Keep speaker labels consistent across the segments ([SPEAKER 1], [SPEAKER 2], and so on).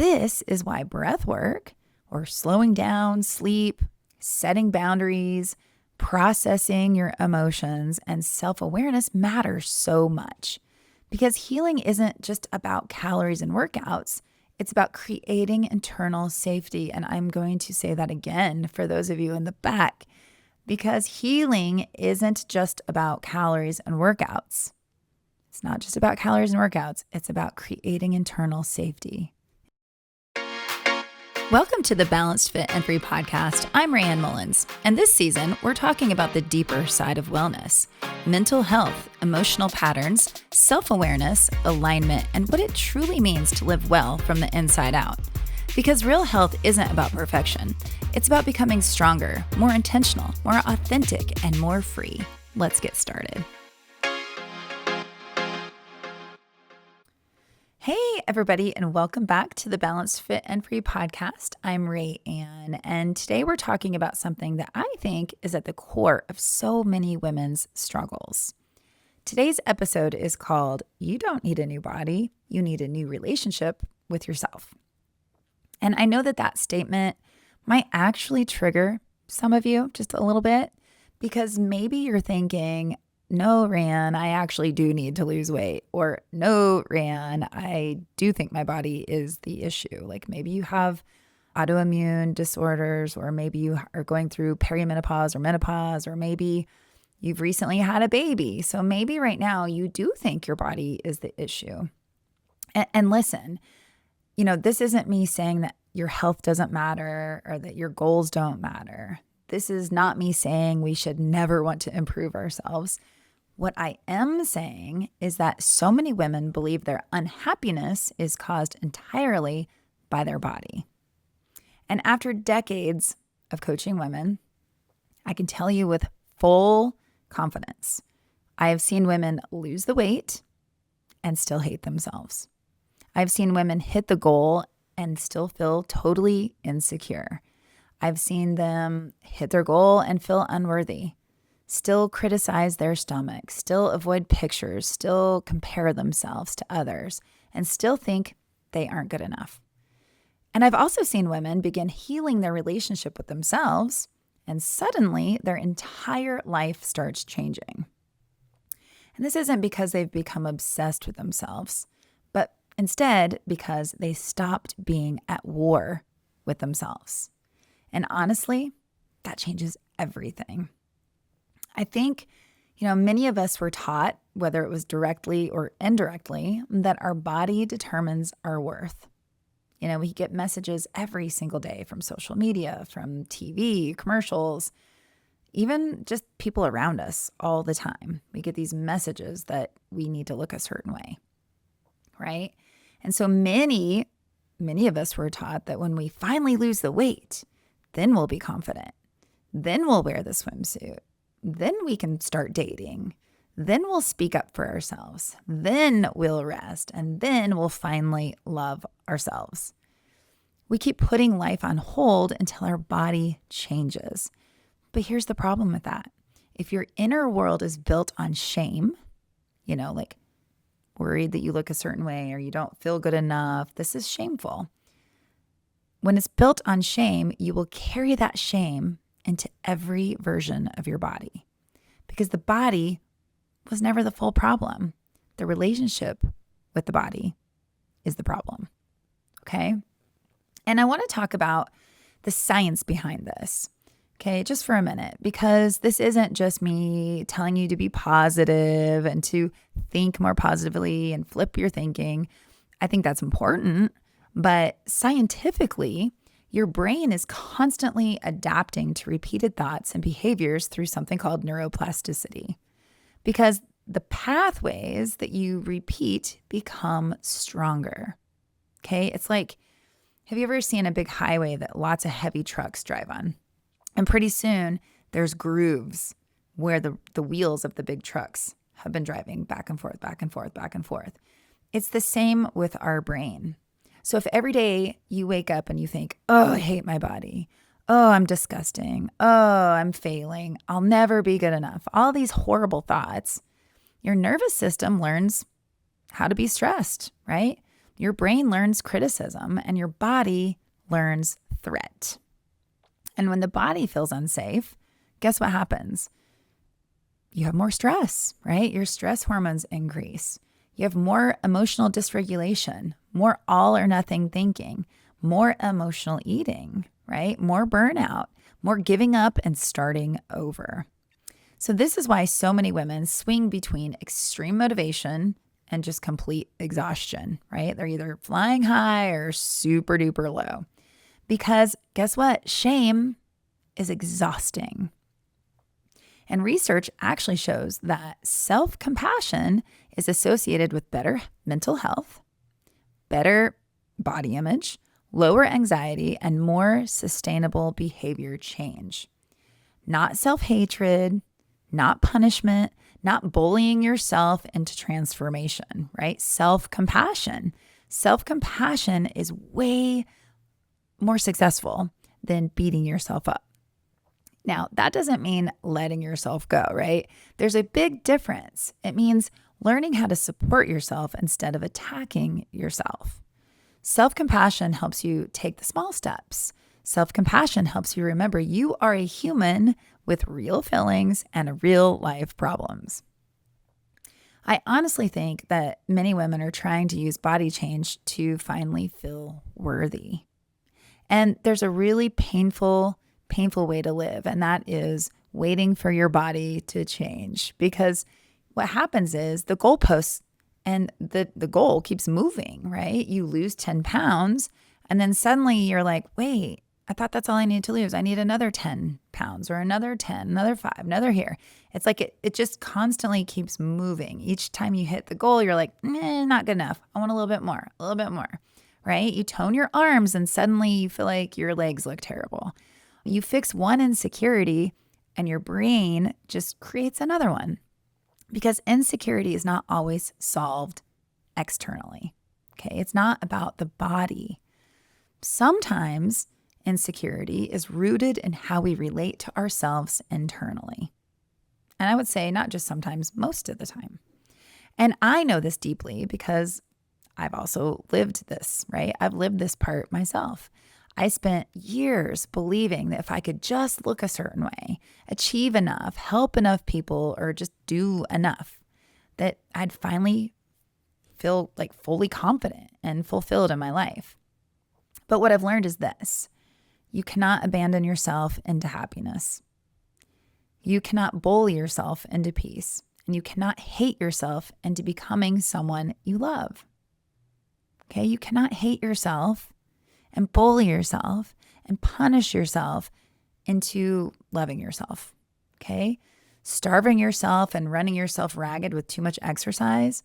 [SPEAKER 1] This is why breath work, or slowing down, sleep, setting boundaries, processing your emotions, and self-awareness matters so much. Because healing isn't just about calories and workouts. It's about creating internal safety. And I'm going to say that again for those of you in the back, because healing isn't just about calories and workouts. It's not just about calories and workouts. It's about creating internal safety. Welcome to the Balanced Fit and Free podcast. I'm Rayanne Mullins, and this season we're talking about the deeper side of wellness, mental health, emotional patterns, self-awareness, alignment, and what it truly means to live well from the inside out. Because real health isn't about perfection. It's about becoming stronger, more intentional, more authentic, and more free. Let's get started. Hey, everybody, and welcome back to the Balanced Fit and Free podcast. I'm Rayanne, and today we're talking about something that I think is at the core of so many women's struggles. Today's episode is called, You Don't Need a New Body, You Need a New Relationship with Yourself. And I know that that statement might actually trigger some of you just a little bit, because maybe you're thinking, no, Ran, I actually do need to lose weight. Or no, Ran, I do think my body is the issue. Like maybe you have autoimmune disorders, or maybe you are going through perimenopause or menopause, or maybe you've recently had a baby. So maybe right now you do think your body is the issue. And listen, this isn't me saying that your health doesn't matter or that your goals don't matter. This is not me saying we should never want to improve ourselves. What I am saying is that so many women believe their unhappiness is caused entirely by their body. And after decades of coaching women, I can tell you with full confidence, I have seen women lose the weight and still hate themselves. I've seen women hit the goal and still feel totally insecure. I've seen them hit their goal and feel unworthy, still criticize their stomach, still avoid pictures, still compare themselves to others, and still think they aren't good enough. And I've also seen women begin healing their relationship with themselves, and suddenly their entire life starts changing. And this isn't because they've become obsessed with themselves, but instead because they stopped being at war with themselves. And honestly, that changes everything. I think, many of us were taught, whether it was directly or indirectly, that our body determines our worth. We get messages every single day from social media, from TV, commercials, even just people around us all the time. We get these messages that we need to look a certain way, right? And so many of us were taught that when we finally lose the weight, then we'll be confident. Then we'll wear the swimsuit. Then we can start dating. Then we'll speak up for ourselves. Then we'll rest. And then we'll finally love ourselves. We keep putting life on hold until our body changes. But here's the problem with that. If your inner world is built on shame, like worried that you look a certain way or you don't feel good enough, this is shameful. When it's built on shame, you will carry that shame into every version of your body, because the body was never the full problem. The relationship with the body is the problem. Okay. And I want to talk about the science behind this. Okay. Just for a minute, because this isn't just me telling you to be positive and to think more positively and flip your thinking. I think that's important, but scientifically, your brain is constantly adapting to repeated thoughts and behaviors through something called neuroplasticity, because the pathways that you repeat become stronger. Okay. It's like, have you ever seen a big highway that lots of heavy trucks drive on? And pretty soon there's grooves where the wheels of the big trucks have been driving back and forth, back and forth, back and forth. It's the same with our brain. So if every day you wake up and you think, oh, I hate my body. Oh, I'm disgusting. Oh, I'm failing. I'll never be good enough. All these horrible thoughts, your nervous system learns how to be stressed, right? Your brain learns criticism and your body learns threat. And when the body feels unsafe, guess what happens? You have more stress, right? Your stress hormones increase. You have more emotional dysregulation, more all or nothing thinking, more emotional eating, right? More burnout, more giving up and starting over. So this is why so many women swing between extreme motivation and just complete exhaustion, right? They're either flying high or super duper low. Because guess what? Shame is exhausting. And research actually shows that self-compassion is associated with better mental health, better body image, lower anxiety, and more sustainable behavior change. Not self-hatred, not punishment, not bullying yourself into transformation, right? Self-compassion. Self-compassion is way more successful than beating yourself up. Now, that doesn't mean letting yourself go, right? There's a big difference. It means learning how to support yourself instead of attacking yourself. Self-compassion helps you take the small steps. Self-compassion helps you remember you are a human with real feelings and real life problems. I honestly think that many women are trying to use body change to finally feel worthy. And there's a really painful way to live, and that is waiting for your body to change. Because what happens is the goalposts and the goal keeps moving, right? You lose 10 pounds, and then suddenly you're like, wait, I thought that's all I need to lose. I need another 10 pounds or another 10, another 5, another here. It's like it just constantly keeps moving. Each time you hit the goal, you're like, not good enough. I want a little bit more, right? You tone your arms and suddenly you feel like your legs look terrible. You fix one insecurity and your brain just creates another one, because insecurity is not always solved externally. Okay, it's not about the body. Sometimes insecurity is rooted in how we relate to ourselves internally. And I would say not just sometimes, most of the time. And I know this deeply because I've also lived this, right? I've lived this part myself. I spent years believing that if I could just look a certain way, achieve enough, help enough people, or just do enough, that I'd finally feel like fully confident and fulfilled in my life. But what I've learned is this: you cannot abandon yourself into happiness. You cannot bully yourself into peace, and you cannot hate yourself into becoming someone you love. Okay, you cannot hate yourself and bully yourself and punish yourself into loving yourself, okay? Starving yourself and running yourself ragged with too much exercise,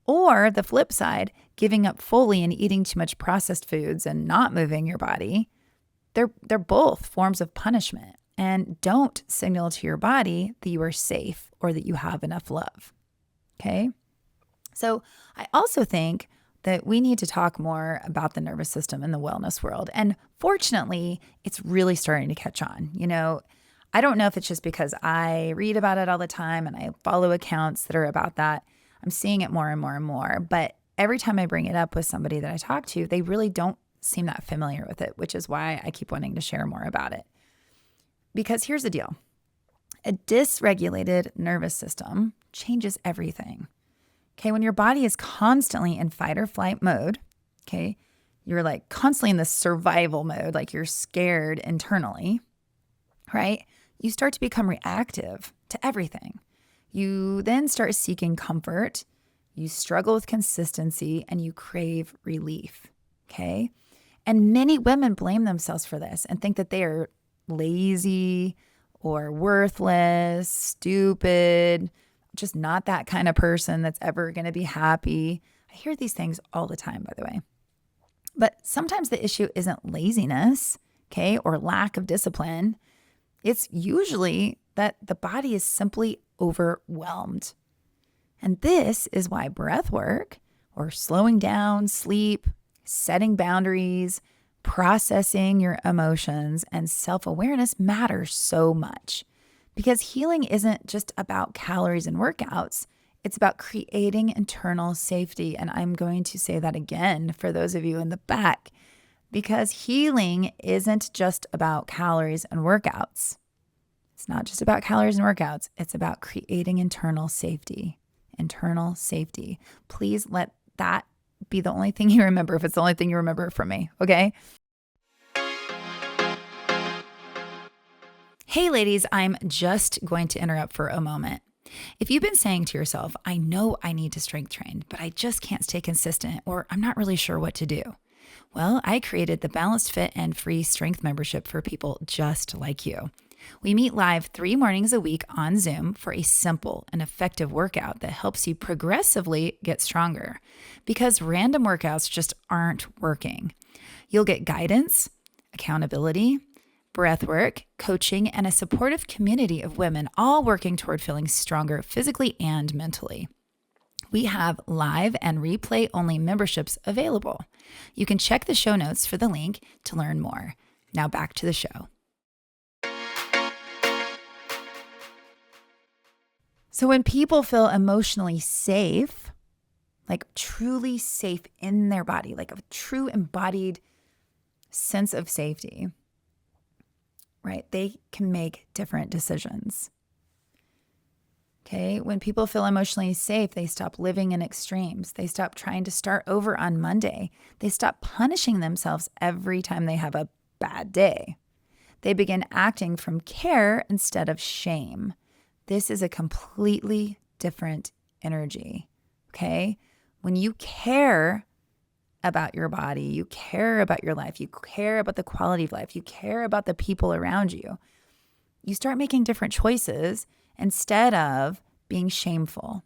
[SPEAKER 1] or the flip side, giving up fully and eating too much processed foods and not moving your body, they're both forms of punishment and don't signal to your body that you are safe or that you have enough love, okay? So I also think that we need to talk more about the nervous system in the wellness world. And fortunately, it's really starting to catch on. You know, I don't know if it's just because I read about it all the time and I follow accounts that are about that. I'm seeing it more and more and more. But every time I bring it up with somebody that I talk to, they really don't seem that familiar with it, which is why I keep wanting to share more about it. Because here's the deal. A dysregulated nervous system changes everything. Okay, when your body is constantly in fight or flight mode, okay, you're like constantly in this survival mode, like you're scared internally, right? You start to become reactive to everything. You then start seeking comfort, you struggle with consistency, and you crave relief, okay? And many women blame themselves for this and think that they are lazy or worthless, stupid, just not that kind of person that's ever going to be happy. I hear these things all the time, by the way. But sometimes the issue isn't laziness, okay, or lack of discipline. It's usually that the body is simply overwhelmed. And this is why breath work, or slowing down, sleep, setting boundaries, processing your emotions, and self-awareness matters so much. Because healing isn't just about calories and workouts. It's about creating internal safety. And I'm going to say that again for those of you in the back, because healing isn't just about calories and workouts. It's not just about calories and workouts. It's about creating internal safety. Internal safety. Please let that be the only thing you remember if it's the only thing you remember from me, okay? Hey ladies, I'm just going to interrupt for a moment. If you've been saying to yourself, I know I need to strength train, but I just can't stay consistent, or I'm not really sure what to do. Well, I created the Balanced Fit and Free Strength membership for people just like you. We meet live 3 mornings a week on Zoom for a simple and effective workout that helps you progressively get stronger, because random workouts just aren't working. You'll get guidance, accountability, breath work, coaching, and a supportive community of women all working toward feeling stronger physically and mentally. We have live and replay only memberships available. You can check the show notes for the link to learn more. Now back to the show. So when people feel emotionally safe, like truly safe in their body, like a true embodied sense of safety, right? They can make different decisions. Okay. When people feel emotionally safe, they stop living in extremes. They stop trying to start over on Monday. They stop punishing themselves every time they have a bad day. They begin acting from care instead of shame. This is a completely different energy. Okay. When you care about your body, you care about your life, you care about the quality of life, you care about the people around you, you start making different choices instead of being shameful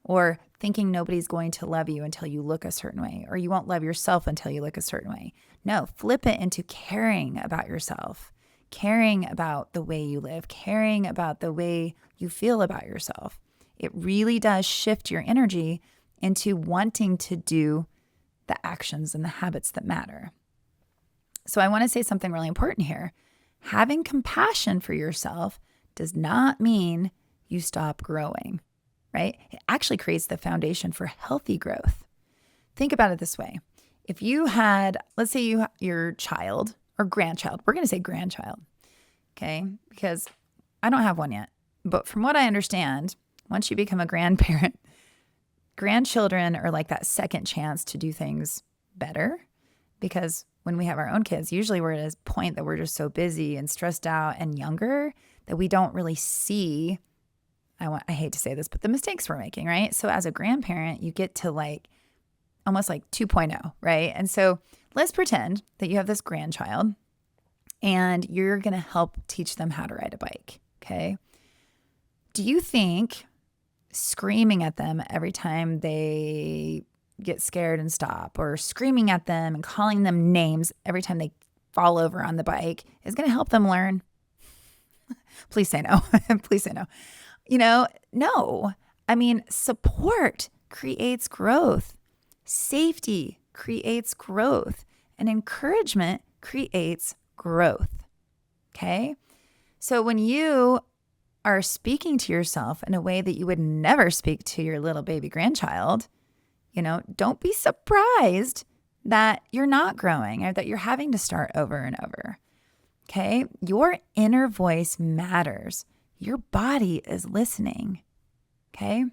[SPEAKER 1] or thinking nobody's going to love you until you look a certain way, or you won't love yourself until you look a certain way. No, flip it into caring about yourself, caring about the way you live, caring about the way you feel about yourself. It really does shift your energy into wanting to do the actions and the habits that matter. So I want to say something really important here. Having compassion for yourself does not mean you stop growing, right? It actually creates the foundation for healthy growth. Think about it this way. If you had, let's say your child or grandchild, we're going to say grandchild, okay? Because I don't have one yet. But from what I understand, once you become a grandparent, grandchildren are like that second chance to do things better, because when we have our own kids, usually we're at a point that we're just so busy and stressed out and younger that we don't really see, I hate to say this, but the mistakes we're making, right? So as a grandparent, you get to like almost like 2.0, right? And so let's pretend that you have this grandchild and you're going to help teach them how to ride a bike, okay? Do you think screaming at them every time they get scared and stop, or screaming at them and calling them names every time they fall over on the bike is going to help them learn? Please say no. Please say no. No. I mean, support creates growth. Safety creates growth. And encouragement creates growth. Okay? So when you are speaking to yourself in a way that you would never speak to your little baby grandchild, don't be surprised that you're not growing or that you're having to start over and over. Okay? Your inner voice matters. Your body is listening. Okay?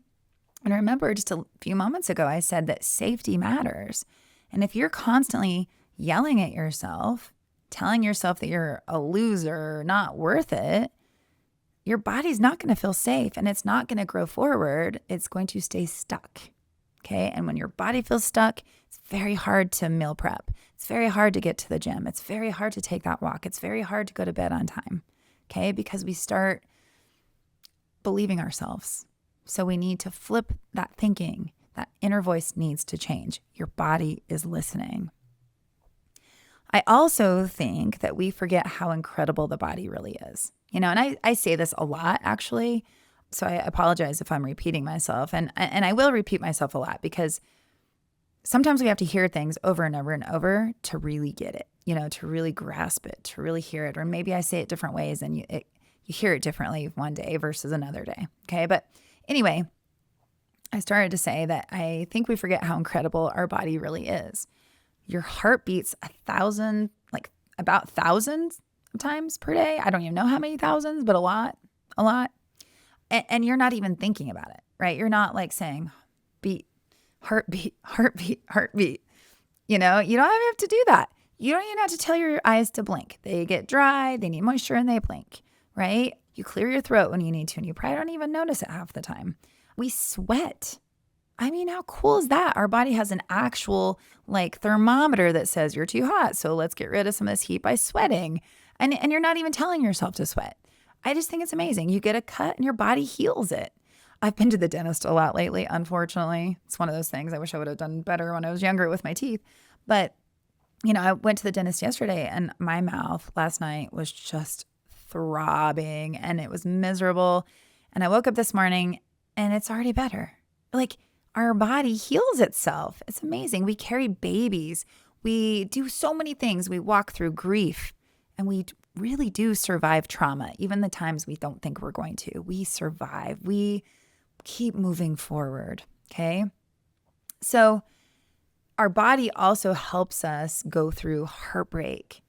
[SPEAKER 1] And remember, just a few moments ago, I said that safety matters. And if you're constantly yelling at yourself, telling yourself that you're a loser, not worth it, your body's not going to feel safe and it's not going to grow forward. It's going to stay stuck. Okay. And when your body feels stuck, it's very hard to meal prep. It's very hard to get to the gym. It's very hard to take that walk. It's very hard to go to bed on time. Okay. Because we start believing ourselves. So we need to flip that thinking. That inner voice needs to change. Your body is listening. I also think that we forget how incredible the body really is. And I say this a lot, actually, so I apologize if I'm repeating myself. And I will repeat myself a lot because sometimes we have to hear things over and over and over to really get it, to really grasp it, to really hear it. Or maybe I say it different ways and you hear it differently one day versus another day. Okay. But anyway, I started to say that I think we forget how incredible our body really is. Your heart beats 1,000, like about thousands of times per day. I don't even know how many thousands, but a lot, a lot. And you're not even thinking about it, right? You're not like saying beat, heartbeat, heartbeat, heartbeat. You don't even have to do that. You don't even have to tell your eyes to blink. They get dry, they need moisture, and they blink, right? You clear your throat when you need to, and you probably don't even notice it half the time. We sweat. I mean, how cool is that? Our body has an actual like thermometer that says you're too hot. So let's get rid of some of this heat by sweating. And you're not even telling yourself to sweat. I just think it's amazing. You get a cut and your body heals it. I've been to the dentist a lot lately, unfortunately. It's one of those things. I wish I would have done better when I was younger with my teeth. But, I went to the dentist yesterday and my mouth last night was just throbbing and it was miserable. And I woke up this morning and it's already better. Like our body heals itself. It's amazing. We carry babies. We do so many things. We walk through grief and we really do survive trauma. Even the times we don't think we're going to, we survive. We keep moving forward. Okay. So our body also helps us go through heartbreak.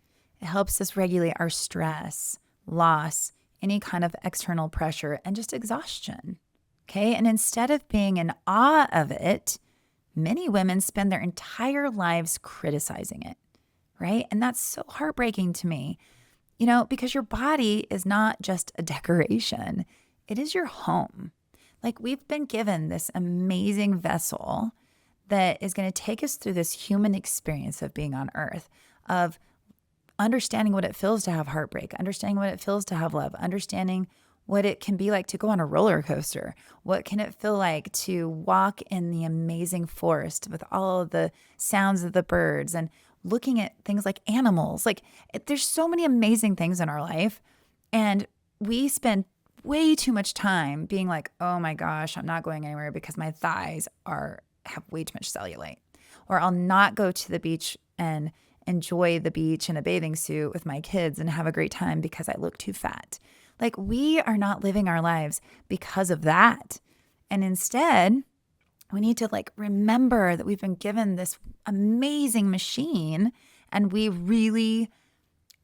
[SPEAKER 1] It helps us regulate our stress, loss, any kind of external pressure, and just exhaustion. Okay. And instead of being in awe of it, many women spend their entire lives criticizing it. Right. And that's so heartbreaking to me, because your body is not just a decoration. It is your home. Like we've been given this amazing vessel that is going to take us through this human experience of being on earth, of understanding what it feels to have heartbreak, understanding what it feels to have love, understanding what it can be like to go on a roller coaster. What can it feel like to walk in the amazing forest with all of the sounds of the birds and looking at things like animals? There's so many amazing things in our life. And we spend way too much time being like, oh my gosh, I'm not going anywhere because my thighs have way too much cellulite. Or I'll not go to the beach and enjoy the beach in a bathing suit with my kids and have a great time because I look too fat. Like we are not living our lives because of that. And instead, we need to remember that we've been given this amazing machine and we really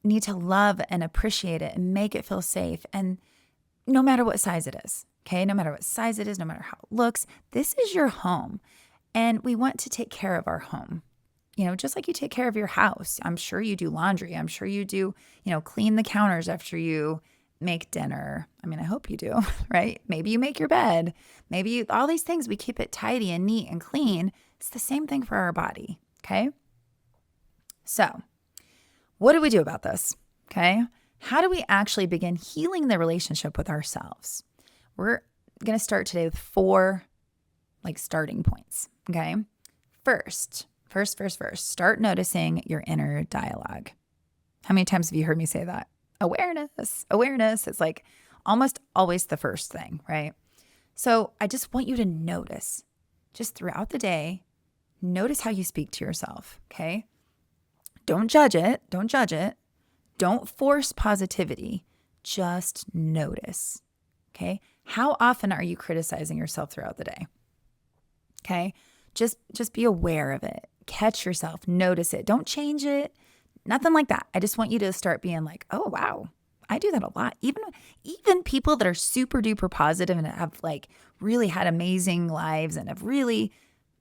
[SPEAKER 1] need to love and appreciate it and make it feel safe. And no matter what size it is, okay? No matter what size it is, no matter how it looks, this is your home. And we want to take care of our home. Just like you take care of your house. I'm sure you do laundry. I'm sure you do, clean the counters after you make dinner. I mean, I hope you do, right? Maybe you make your bed. Maybe all these things, we keep it tidy and neat and clean. It's the same thing for our body, okay? So what do we do about this, okay? How do we actually begin healing the relationship with ourselves? We're going to start today with 4 starting points, okay? First, start noticing your inner dialogue. How many times have you heard me say that? Awareness is almost always the first thing, right? So I just want you to notice, just throughout the day, notice how you speak to yourself, okay? Don't judge it. Don't force positivity. Just notice, okay? How often are you criticizing yourself throughout the day? Okay? Just be aware of it. Catch yourself. Notice it. Don't change it. Nothing like that. I just want you to start being like, oh, wow, I do that a lot. Even people that are super duper positive and have really had amazing lives and have really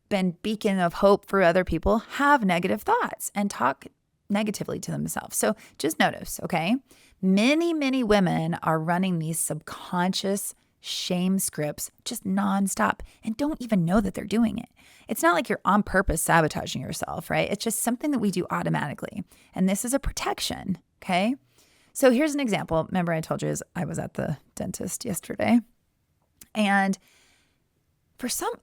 [SPEAKER 1] been beacon of hope for other people have negative thoughts and talk negatively to themselves. So just notice, okay? Many, many women are running these subconscious shame scripts just nonstop and don't even know that they're doing it. It's not like you're on purpose sabotaging yourself, right? It's just something that we do automatically. And this is a protection, okay? So here's an example. Remember I told you I was at the dentist yesterday. And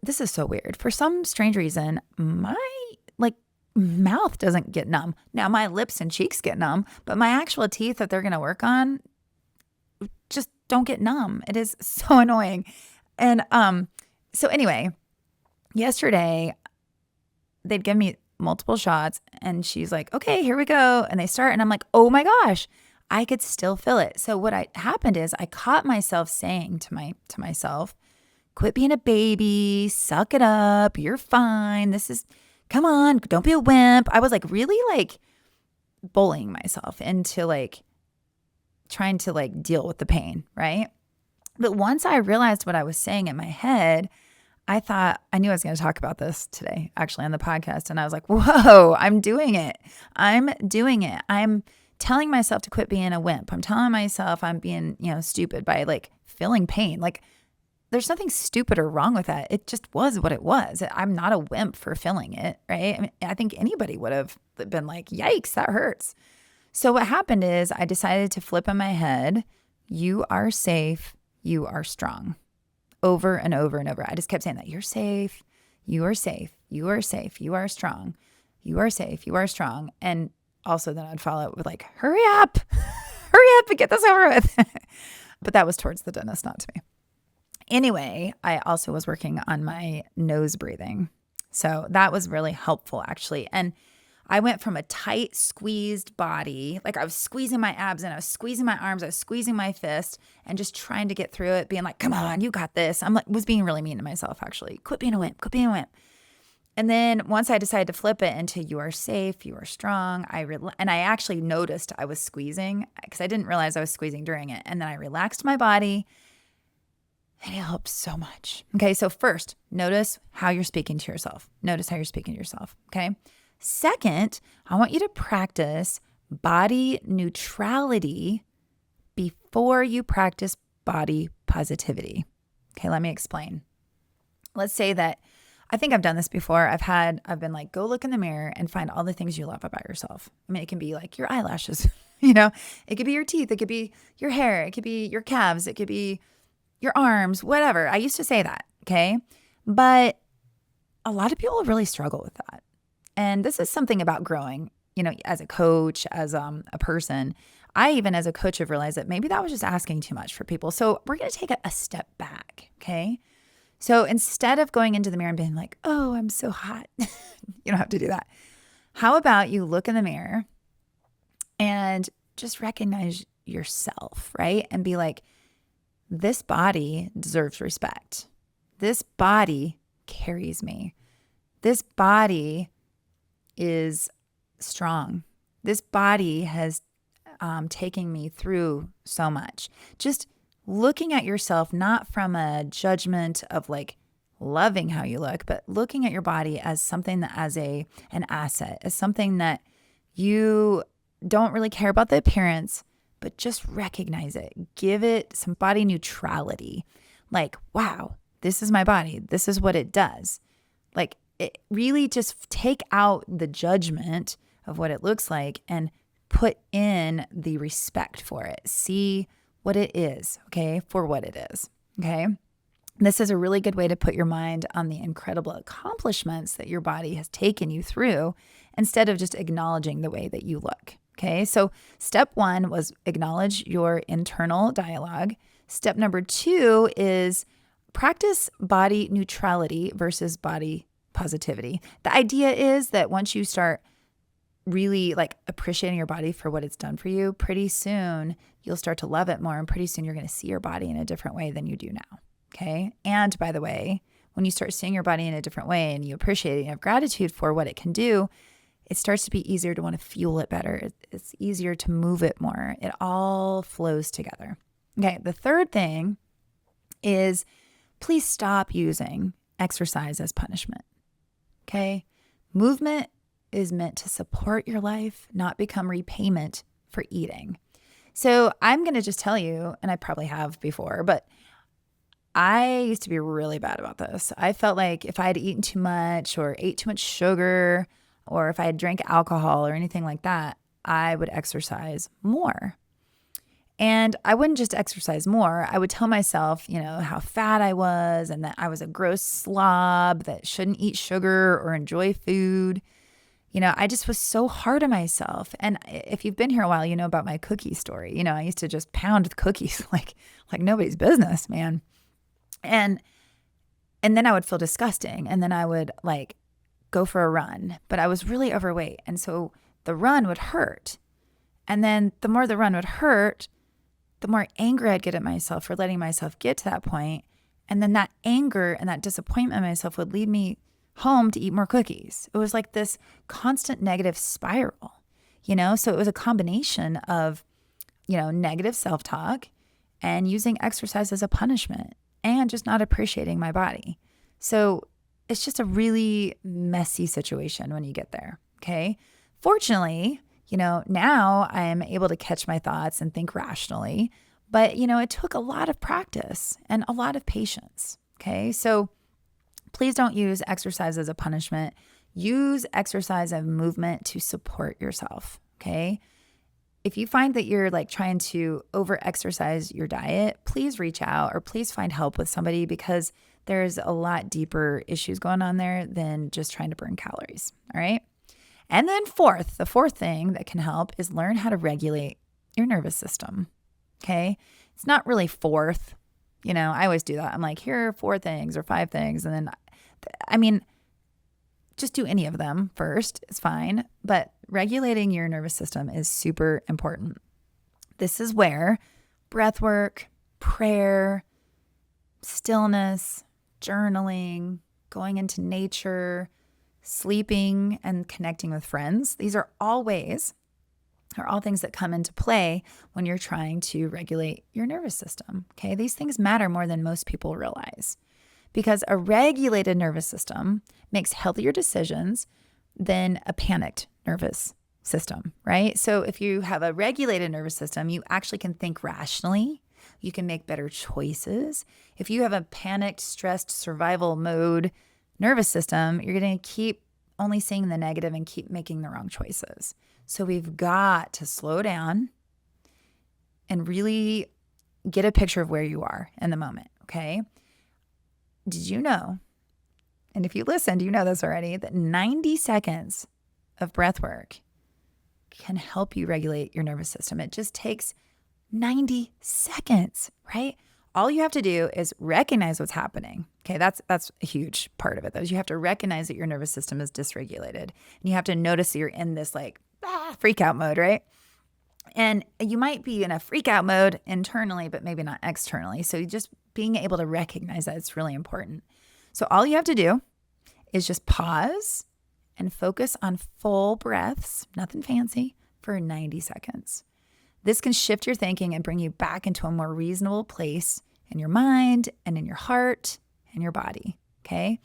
[SPEAKER 1] this is so weird. For some strange reason, my mouth doesn't get numb. Now my lips and cheeks get numb, but my actual teeth that they're going to work on just don't get numb. It is so annoying. And so anyway, yesterday they'd give me multiple shots and she's like, okay, here we go. And they start and I'm like, oh my gosh, I could still feel it. So what happened is I caught myself saying to myself, quit being a baby, suck it up, you're fine. Come on, don't be a wimp. I was like really like bullying myself into like trying to like deal with the pain, right? But once I realized what I was saying in my head, I thought I knew I was going to talk about this today, actually, on the podcast. And I was like, whoa, I'm doing it. I'm doing it. I'm telling myself to quit being a wimp. I'm telling myself I'm being, stupid by like feeling pain. Like there's nothing stupid or wrong with that. It just was what it was. I'm not a wimp for feeling it, right? I mean, I think anybody would have been like, yikes, that hurts. So what happened is I decided to flip in my head, you are safe, you are strong, over and over and over. I just kept saying that. You're safe, you are safe, you are safe, you are strong, you are safe, you are strong. And also then I'd follow it with like, hurry up and get this over with. But that was towards the dentist, not to me. Anyway, I also was working on my nose breathing. So that was really helpful actually. And I went from a tight, squeezed body, like I was squeezing my abs and I was squeezing my arms, I was squeezing my fist and just trying to get through it, being like, come on, you got this. Was being really mean to myself actually. Quit being a wimp, quit being a wimp. And then once I decided to flip it into you are safe, you are strong, and I actually noticed I was squeezing because I didn't realize I was squeezing during it. And then I relaxed my body and it helped so much. Okay, so first, notice how you're speaking to yourself. Notice how you're speaking to yourself, okay? Second, I want you to practice body neutrality before you practice body positivity. Okay, let me explain. Let's say that I think I've done this before. I've been like, go look in the mirror and find all the things you love about yourself. I mean, it can be like your eyelashes, it could be your teeth, it could be your hair, it could be your calves, it could be your arms, whatever. I used to say that, okay? But a lot of people really struggle with that. And this is something about growing, as a coach, as a person. I even as a coach have realized that maybe that was just asking too much for people. So we're going to take a step back, okay? So instead of going into the mirror and being like, oh, I'm so hot, you don't have to do that. How about you look in the mirror and just recognize yourself, right? And be like, this body deserves respect. This body carries me. This body is strong. This body has taken me through so much. Just looking at yourself, not from a judgment of like loving how you look, but looking at your body as something that as an asset, as something that you don't really care about the appearance, but just recognize it. Give it some body neutrality. Like, wow, this is my body. This is what it does. Like, it really just take out the judgment of what it looks like and put in the respect for it. See what it is, okay, for what it is, okay? This is a really good way to put your mind on the incredible accomplishments that your body has taken you through instead of just acknowledging the way that you look, okay? So step 1 was acknowledge your internal dialogue. Step number 2 is practice body neutrality versus body positivity. The idea is that once you start really like appreciating your body for what it's done for you, pretty soon you'll start to love it more. And pretty soon you're going to see your body in a different way than you do now. Okay. And by the way, when you start seeing your body in a different way and you appreciate it and have gratitude for what it can do, it starts to be easier to want to fuel it better. It's easier to move it more. It all flows together. Okay. The third thing is please stop using exercise as punishment. Okay. Movement is meant to support your life, not become repayment for eating. So I'm going to just tell you, and I probably have before, but I used to be really bad about this. I felt like if I had eaten too much or ate too much sugar, or if I had drank alcohol or anything like that, I would exercise more. And I wouldn't just exercise more. I would tell myself, how fat I was and that I was a gross slob that shouldn't eat sugar or enjoy food. I just was so hard on myself. And if you've been here a while, you know about my cookie story. I used to just pound cookies like nobody's business, man. And then I would feel disgusting. And then I would like go for a run, but I was really overweight. And so the run would hurt. And then the more the run would hurt, the more angry I'd get at myself for letting myself get to that point. And then that anger and that disappointment in myself would lead me home to eat more cookies. It was like this constant negative spiral, So it was a combination of, negative self-talk and using exercise as a punishment and just not appreciating my body. So it's just a really messy situation when you get there. Okay. Fortunately, now I am able to catch my thoughts and think rationally, but it took a lot of practice and a lot of patience. Okay. So please don't use exercise as a punishment. Use exercise and movement to support yourself. Okay. If you find that you're like trying to over exercise your diet, please reach out or please find help with somebody, because there's a lot deeper issues going on there than just trying to burn calories. All right. And then the fourth thing that can help is learn how to regulate your nervous system. Okay. It's not really fourth. I always do that. I'm like, here are 4 things or 5 things. And then, just do any of them first. It's fine. But regulating your nervous system is super important. This is where breath work, prayer, stillness, journaling, going into nature, sleeping, and connecting with friends. These are all things that come into play when you're trying to regulate your nervous system. Okay. These things matter more than most people realize, because a regulated nervous system makes healthier decisions than a panicked nervous system, right? So if you have a regulated nervous system, you actually can think rationally. You can make better choices. If you have a panicked, stressed, survival mode nervous system, you're going to keep only seeing the negative and keep making the wrong choices. So we've got to slow down and really get a picture of where you are in the moment, okay? Did you know, and if you listened, you know this already, that 90 seconds of breath work can help you regulate your nervous system. It just takes 90 seconds, right? All you have to do is recognize what's happening. Okay, that's a huge part of it, though. You have to recognize that your nervous system is dysregulated. And you have to notice that you're in this freak out mode, right? And you might be in a freak out mode internally, but maybe not externally. So just being able to recognize that is really important. So all you have to do is just pause and focus on full breaths, nothing fancy, for 90 seconds. This can shift your thinking and bring you back into a more reasonable place in your mind and in your heart and your body, okay?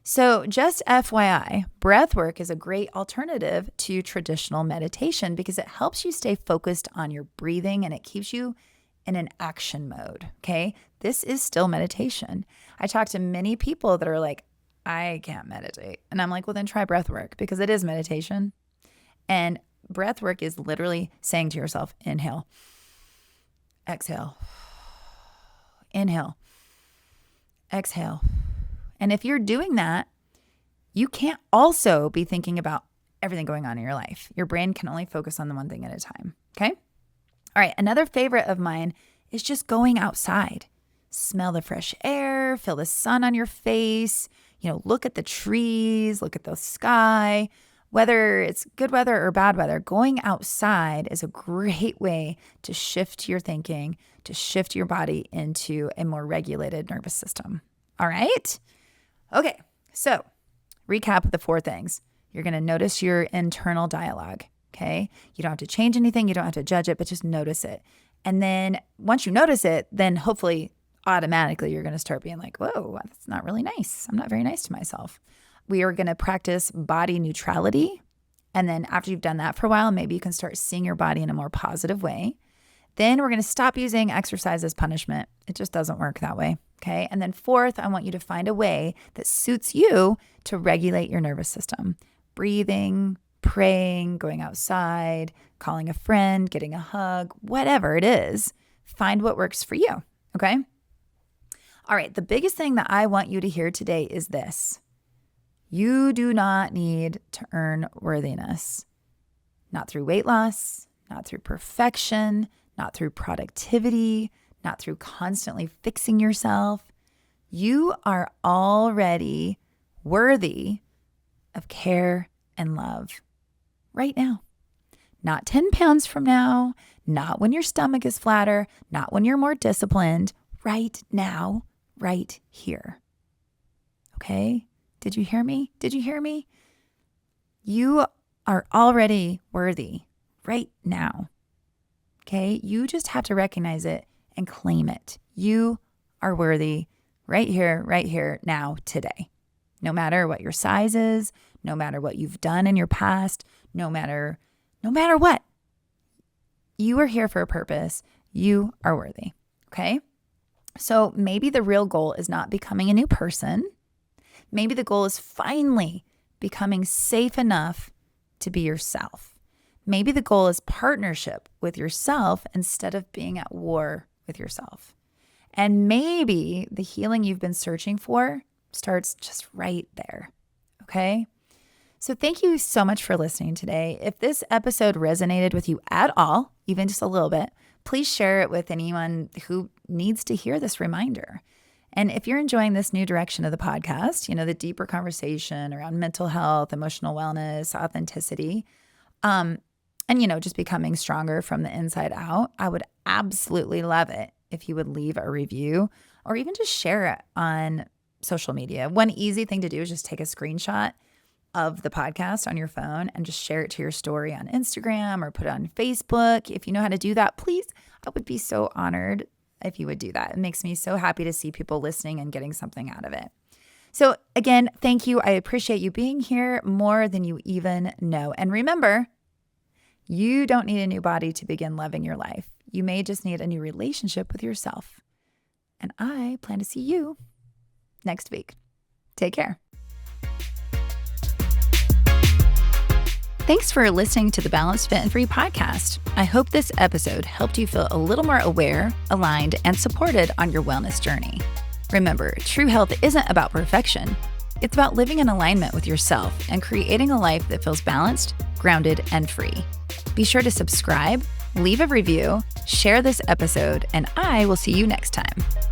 [SPEAKER 1] So just FYI, breath work is a great alternative to traditional meditation because it helps you stay focused on your breathing and it keeps you in an action mode, okay? This is still meditation. I talk to many people that are like, I can't meditate. And I'm like, well, then try breath work, because it is meditation. And breath work is literally saying to yourself, inhale, exhale, inhale, exhale. And if you're doing that, you can't also be thinking about everything going on in your life. Your brain can only focus on the one thing at a time, okay? All right, another favorite of mine is just going outside. Smell the fresh air, feel the sun on your face, look at the trees, look at the sky. Whether it's good weather or bad weather, going outside is a great way to shift your thinking, to shift your body into a more regulated nervous system. All right? Okay, so recap the 4 things. You're going to notice your internal dialogue, okay? You don't have to change anything. You don't have to judge it, but just notice it. And then once you notice it, then hopefully automatically you're going to start being like, whoa, that's not really nice. I'm not very nice to myself. We are going to practice body neutrality. And then after you've done that for a while, maybe you can start seeing your body in a more positive way. Then we're going to stop using exercise as punishment. It just doesn't work that way. Okay. And then 4th, I want you to find a way that suits you to regulate your nervous system. Breathing, praying, going outside, calling a friend, getting a hug, whatever it is, find what works for you. Okay. All right. The biggest thing that I want you to hear today is this. You do not need to earn worthiness. Not through weight loss, not through perfection, not through productivity, not through constantly fixing yourself. You are already worthy of care and love right now. Not 10 pounds from now, not when your stomach is flatter, not when you're more disciplined, right now, right here. Okay? Did you hear me? Did you hear me? You are already worthy right now. Okay? You just have to recognize it and claim it. You are worthy right here, now, today. No matter what your size is, no matter what you've done in your past, no matter what. You are here for a purpose. You are worthy. Okay? So maybe the real goal is not becoming a new person. Maybe the goal is finally becoming safe enough to be yourself. Maybe the goal is partnership with yourself instead of being at war with yourself. And maybe the healing you've been searching for starts just right there. Okay? So thank you so much for listening today. If this episode resonated with you at all, even just a little bit, please share it with anyone who needs to hear this reminder. And if you're enjoying this new direction of the podcast, the deeper conversation around mental health, emotional wellness, authenticity, and just becoming stronger from the inside out, I would absolutely love it if you would leave a review or even just share it on social media. One easy thing to do is just take a screenshot of the podcast on your phone and just share it to your story on Instagram or put it on Facebook. If you know how to do that, please, I would be so honored if you would do that. It makes me so happy to see people listening and getting something out of it. So again, thank you. I appreciate you being here more than you even know. And remember, you don't need a new body to begin loving your life. You may just need a new relationship with yourself. And I plan to see you next week. Take care. Thanks for listening to the Balanced, Fit, and Free podcast. I hope this episode helped you feel a little more aware, aligned, and supported on your wellness journey. Remember, true health isn't about perfection. It's about living in alignment with yourself and creating a life that feels balanced, grounded, and free. Be sure to subscribe, leave a review, share this episode, and I will see you next time.